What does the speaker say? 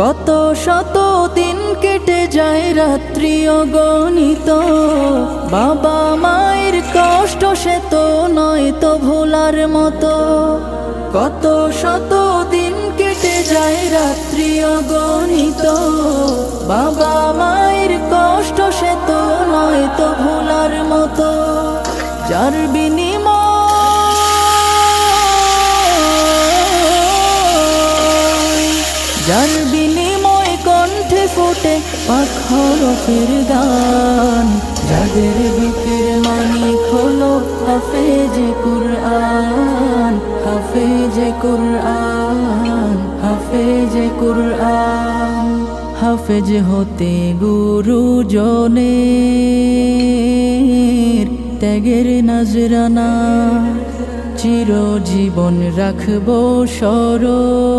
কত শত দিন কেটে যায় রাত্রি অগণিত, বাবা মায়ের কষ্ট সে তো নয় তো ভোলার মতো। কত শত দিন কেটে যায় রাত্রি অগণিত, বাবা মায়ের কষ্ট সে তো নয় তো ভোলার মতো। যার বিনিময় কণ্ঠে ফোটে পাক হরফের গান, যাদের বুকের মানিক হলো হাফেজে কুরআন, হাফেজে কুরআন, হাফেজে কুরআন। হাফেজ হতে গুরুজনের ত্যাগের নজরানা, চিরজীবন রাখবো স্মরণ।